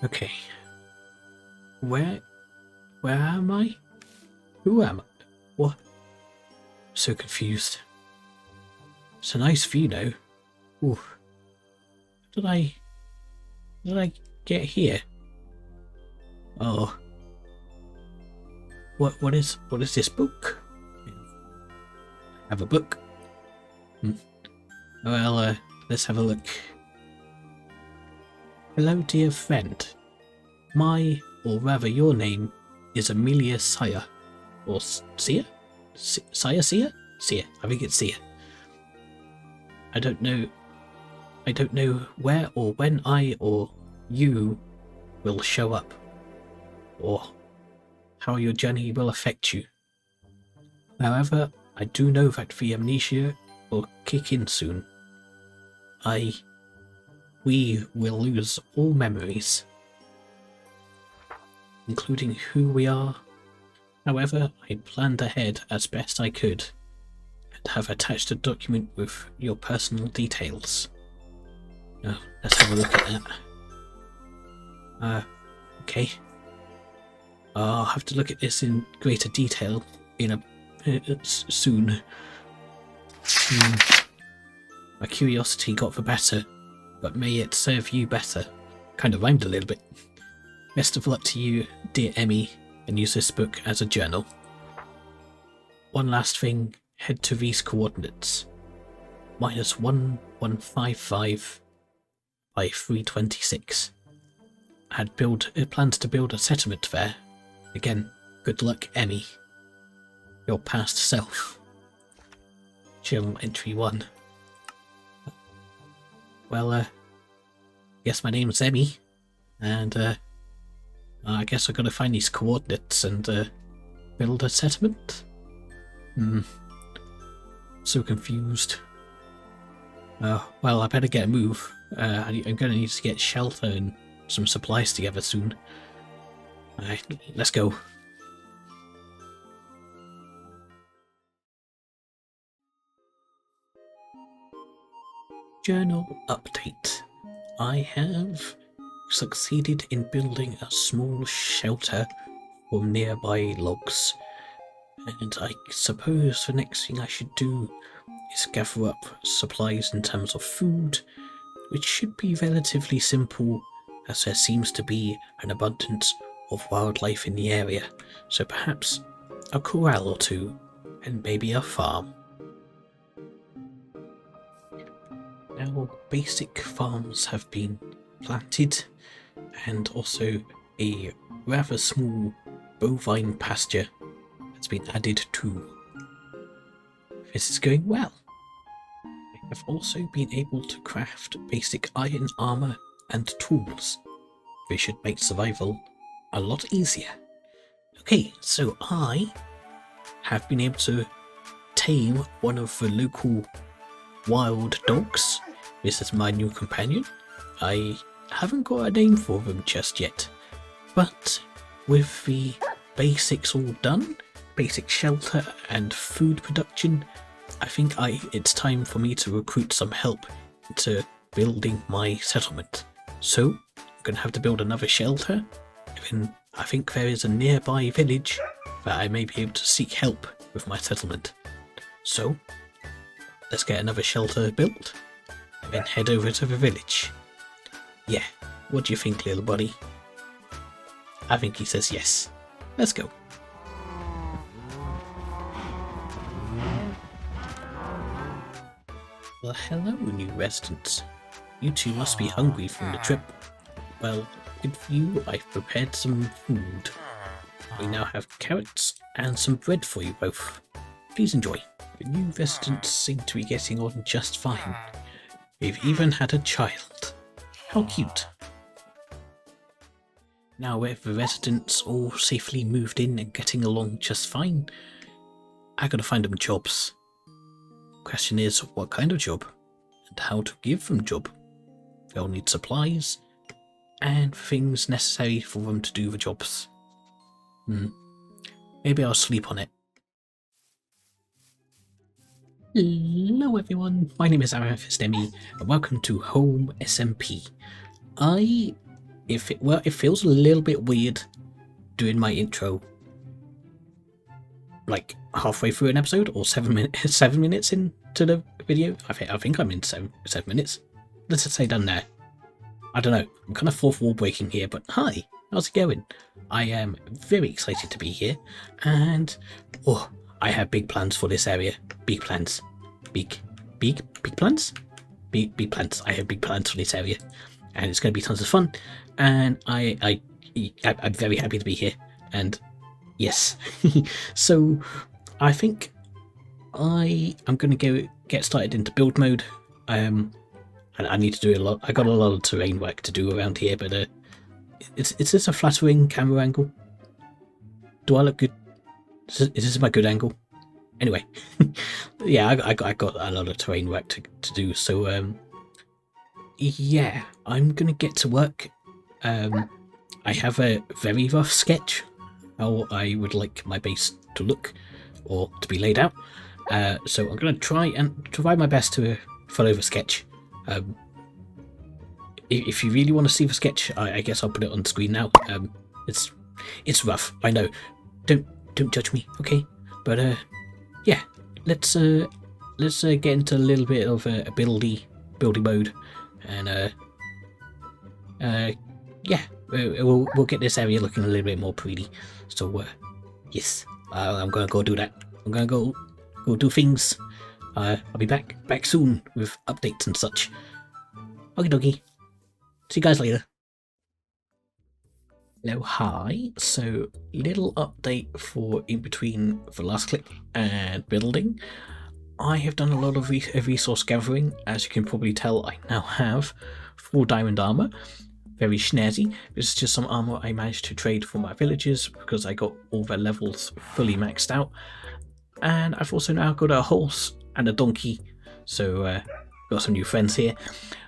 Okay. Where am I? Who am I? What? So confused. It's a nice view now. Ooh. Did I get here? Oh. What is this book? I have a book. Well, let's have a look. Hello, dear friend. Or rather your name, is Amelia Sire. Or Sear? Sire? Sear? I think it's Sear. I don't know where or when I or you will show up, or how your journey will affect you. However, I do know that the amnesia will kick in soon. We will lose all memories, including who we are. However, I planned ahead as best I could, and have attached a document with your personal details. Now, let's have a look at that. Okay. I'll have to look at this in greater detail soon. My curiosity got the better, but may it serve you better. Kind of rhymed a little bit. Best of luck to you, dear Emmy, and use this book as a journal. One last thing, head to these coordinates. -1155 by 326. I had plans to build a settlement there. Again, good luck, Emmy. Your past self. Journal entry 1. Well, guess my name's Emmy, and I guess I've got to find these coordinates and build a settlement. So confused. Well, I better get a move. I'm going to need to get shelter and some supplies together soon. Alright, let's go. Journal update. I have succeeded in building a small shelter from nearby logs, and I suppose the next thing I should do is gather up supplies in terms of food, which should be relatively simple as there seems to be an abundance of wildlife in the area, so perhaps a corral or two and maybe a farm. Now, basic farms have been planted, and also a rather small bovine pasture has been added too. This is going well. I have also been able to craft basic iron armor and tools. This should make survival a lot easier. Okay, so I have been able to tame one of the local wild dogs. This is my new companion. I haven't got a name for them just yet, but with the basics all done, basic shelter and food production, I think it's time for me to recruit some help into building my settlement. So I'm going to have to build another shelter, and I think there is a nearby village that I may be able to seek help with my settlement. So let's get another shelter built and then head over to the village. Yeah, what do you think, little buddy? I think he says yes. Let's go. Well, hello, new residents. You two must be hungry from the trip. Well, good for you, I've prepared some food. We now have carrots and some bread for you both. Please enjoy. The new residents seem to be getting on just fine. They've even had a child. How cute. Now with the residents all safely moved in and getting along just fine, I gotta find them jobs. Question is, what kind of job? And how to give them job? They'll need supplies and things necessary for them to do the jobs. Maybe I'll sleep on it. Hello everyone, my name is HomeSmp and welcome to HomeSmp. I it feels a little bit weird doing my intro like halfway through an episode or 7 minutes into the video. I think I'm in 7 minutes. Let's just say done there. I don't know. I'm kind of fourth wall breaking here, but hi, how's it going? I am very excited to be here, and I have big plans for this area. Big plans. Big plans? Big plans. I have big plans for this area, and it's going to be tons of fun. And I'm very happy to be here. And yes, so I think I'm going to get started into build mode. And I need to do a lot. I got a lot of terrain work to do around here, but is this a flattering camera angle? Do I look good? Is this my good angle? Anyway, yeah, I got a lot of terrain work to do, so yeah, I'm gonna get to work. I have a very rough sketch how I would like my base to look or to be laid out. So I'm gonna try my best to follow the sketch. If you really want to see the sketch, I guess I'll put it on the screen now. It's rough, I know. Don't judge me, okay? But yeah, let's get into a little bit of a building mode, and yeah, we'll get this area looking a little bit more pretty. So yes, I'm gonna go do that. I'm gonna go do things. I'll be back soon with updates and such. Okie dokie. See you guys later. Now, hi. So, little update for in between the last clip and building. I have done a lot of resource gathering. As you can probably tell, I now have 4 diamond armor. Very snazzy. This is just some armor I managed to trade for my villagers because I got all their levels fully maxed out. And I've also now got a horse and a donkey. So, got some new friends here.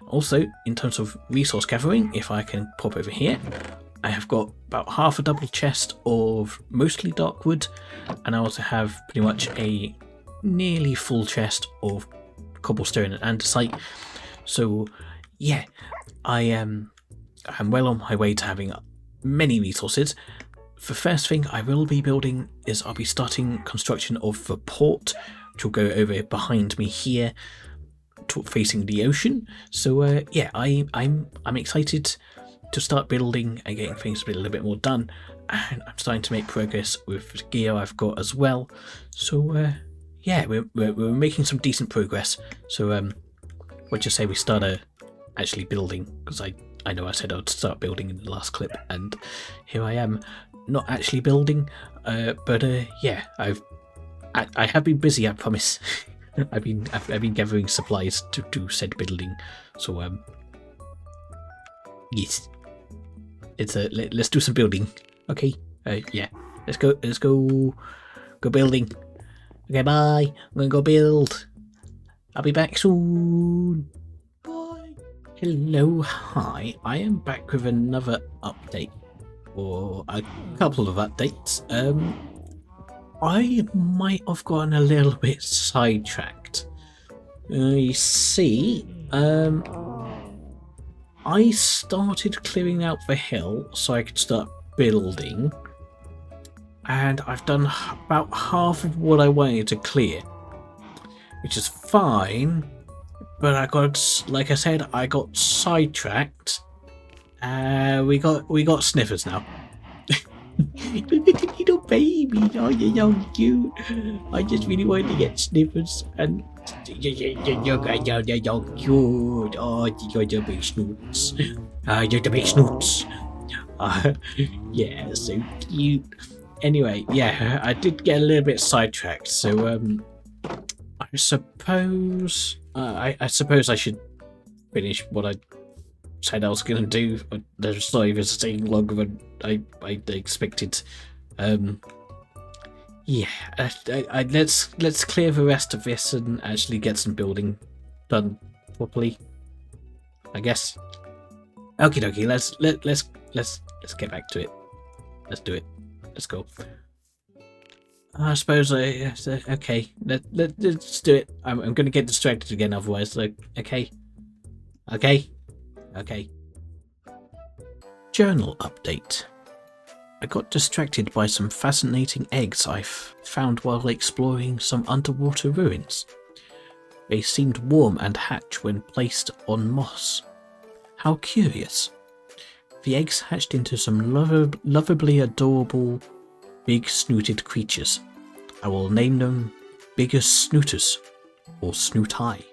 Also, in terms of resource gathering, if I can pop over here, I have got about half a double chest of mostly dark wood, and I also have pretty much a nearly full chest of cobblestone and andesite. So yeah, I'm well on my way to having many resources. The first thing I will be building is I'll be starting construction of the port, which will go over behind me here, facing the ocean. So yeah, I'm excited to start building and getting things a little bit more done, and I'm starting to make progress with the gear I've got as well. So yeah, we're making some decent progress. So what do you say we start actually building, because I know I said I'd start building in the last clip, and here I am not actually building, but yeah, I have been busy, I promise. I've been gathering supplies to do said building. So yes, let's do some building. Okay, yeah, let's go building. Okay, bye. I'm gonna go build. I'll be back soon. Bye. Hello, hi. I am back with another update, or a couple of updates. I might have gotten a little bit sidetracked. You see, I started clearing out the hill so I could start building, and I've done about half of what I wanted to clear, which is fine, but like I said, I got sidetracked. We got sniffers now. Look at the little baby. Oh, you're so cute. I just really wanted to get sniffers, and you're cute. Oh, you're the big snoots. You're the big snoots. Yeah, so cute. Anyway, yeah, I did get a little bit sidetracked, so I suppose I should finish what I said I was going to do. The story was taking longer than I expected. Yeah, let's clear the rest of this and actually get some building done properly, I guess. Okie dokie, let's get back to it. Let's do it. Let's go. I suppose okay. Let's do it. I'm going to get distracted again otherwise. Okay. Journal update. I got distracted by some fascinating eggs I've found while exploring some underwater ruins. They seemed warm and hatched when placed on moss. How curious. The eggs hatched into some lovably adorable big-snooted creatures. I will name them Bigger Snooters, or Snootai.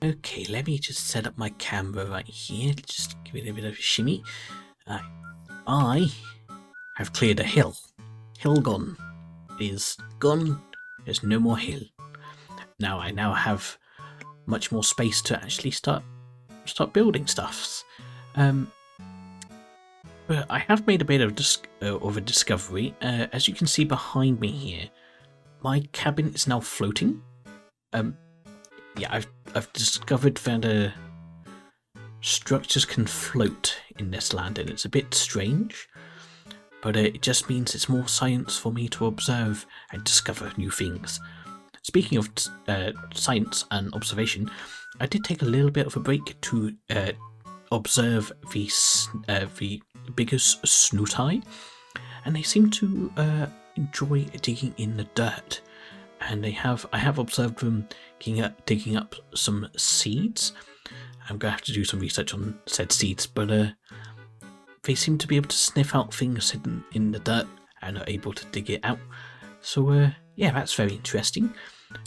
Okay, let me just set up my camera right here. Just give it a bit of a shimmy. I have cleared a hill. Hill gone. Is gone. There's no more hill. Now I have much more space to actually start building stuffs. But I have made a bit of a discovery. As you can see behind me here, my cabin is now floating. Yeah, I've discovered that structures can float in this land, and it's a bit strange, but it just means it's more science for me to observe and discover new things. Speaking of science and observation, I did take a little bit of a break to observe the biggest snootai, and they seem to enjoy digging in the dirt. And I have observed them digging up some seeds. I'm going to have to do some research on said seeds, but they seem to be able to sniff out things hidden in the dirt and are able to dig it out. So yeah, that's very interesting.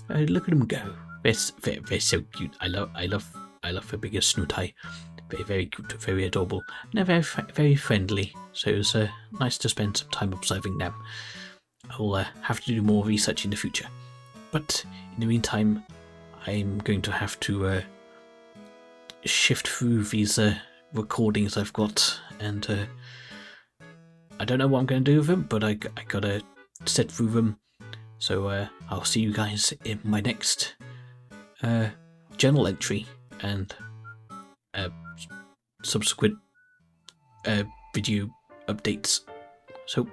Look at them go. They're so cute. I love the biggest snootai. They're very cute, very adorable, and they're very friendly. So it was nice to spend some time observing them. I'll have to do more research in the future. But in the meantime, I'm going to have to shift through these recordings I've got, and I don't know what I'm going to do with them, but I gotta sit through them. So I'll see you guys in my next journal entry and subsequent video updates. So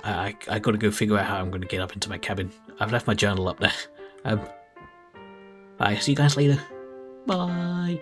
I gotta go figure out how I'm going to get up into my cabin. I've left my journal up there. Bye, see you guys later. Bye.